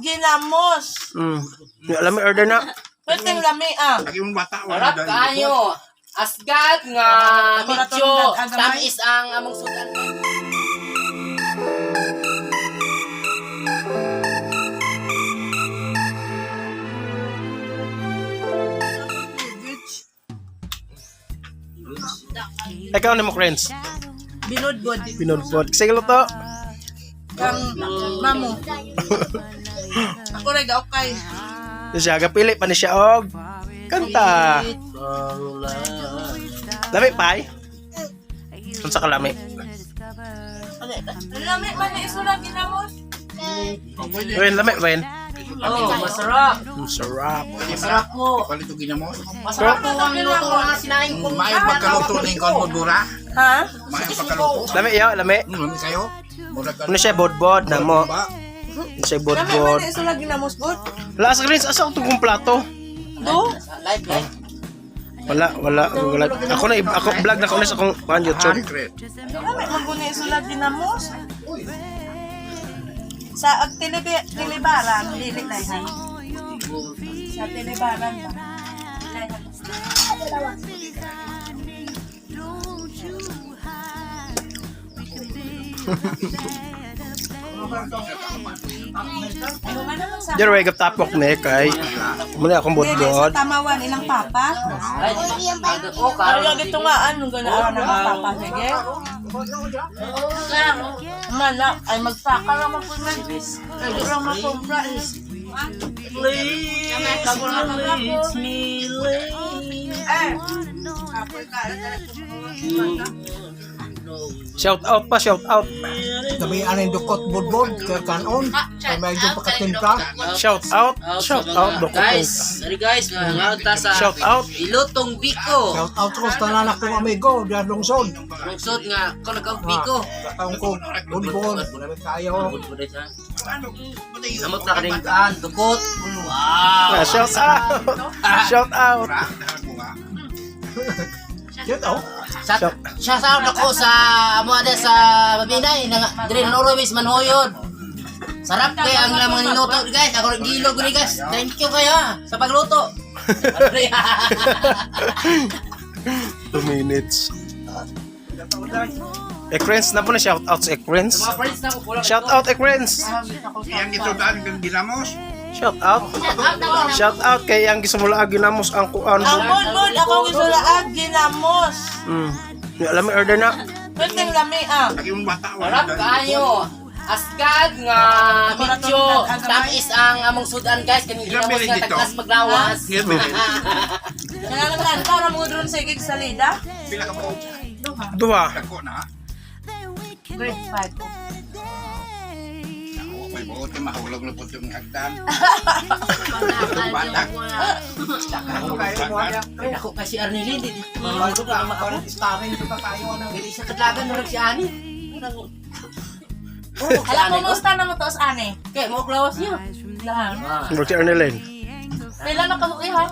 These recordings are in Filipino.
ginamos. Lami order na. Pwedeng lami ah. Lagi mong bata. Harap kayo. Asgad nga medyo tamis ang among sudan. Ikaw na mo, friends. Binudbod. Pinudpod. Sige to. Kang mamo. Ako rin okay. Siya, gapili pa ni siya og kanta. Lami pa Unsa ka lami? Lami man na isulat ginamos. Wen, lami, wen. Oh, masarap. Sarap. Masarap po. Palito ginamos. Masarap po ang niluto nga sinaing ko. Mayo pagkaluto ng konmodura. Ha? Mayo pagkaluto. Lami yo, lami. Lami kayo. Ano siya bodbod na mo? Ano siya Lami man bodbod. na isulat ginamos bud. Last greens asa ko tong plato? Do? Live. Wala. Ako vlog na ko na sa akong YouTube. Lami man gud na isulat ginamos. Sa tilibaran, dili na yan. Sa tilibaran ba? Diyan way tapok ni kay muna akong Dili sa bodbod. tamawan ilang papa. Oh, Kaya karon. gito nga anong ganawa ng mga papa sige. Mana ay magpaka lang mo po man. Ay lang mo po price. Please me late. Shout out pa, shout out. Sabi anong dukot bodbod kaya kanon ay medyo pakatinta. Shout out doko. Guys, sorry guys, nga ta sa Shout out. Ilutong Biko. Shout out ko sa tanan akong amigo diyan lungsod. Lungsod nga ko nagaw Biko. Kataong ko bodbod namin kayo. Samot na kading kaan, dukot. Wow. Shout out. Shout out. Shout out. Siya sa ako sa amo ada sa Babinay nga dire Norway manhoyod. Sarap kay ang ilang mga niluto guys. Ako gilog ni guys. Thank you kayo sa pagluto. 2 minutes. Ekrens na po na shout out sa Ekrens. Mga friends na ko kulang. Shout out Ekrens. Yang ito daan ng ginamos. Shout out. Shout out kay ang gisimula ginamos ang kuan. Ang bod ako isulat ginamos. Alam mo order na. Pwedeng lami ah. Lagi mong bata. Harap kayo. Asgad nga medyo tamis ang among sudan guys. Kani ginamos nga taglas maglawas. Nangangalan para mo drone sa igig salida. Pila ka po. Duha. Dako na. Grade 5. May buot yung mahulog na po yung hagdan. Ay ako kasi Arnelin din. Bago ka makaroon starring pa tayo ng Dili sa kadlagan mo si Ani. Alam mo musta na mo to sa ane? Kay mo klawas niya. Lang. Bro si Arnelin. Pila na kamuki ha?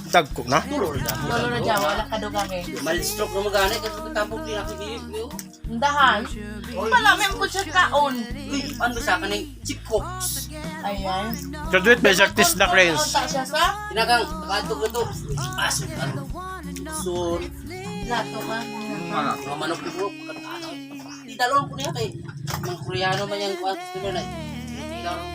Tagko na. Tulo na. Lolo na dyan, wala ka dugami. Mal-stroke na magana kasi tampok din ako dito. Ndahan. Palami po siya kaon. Ano sa kaning chip cooks. Ayan. Graduate best artist na Ekrens. Unta siya sa Tinagang kadto to. Asok ano. So, lato ka. mga manok ni bro. Di dalon ko niya kay mga Koreano man yang kwantos nila na. Di dalon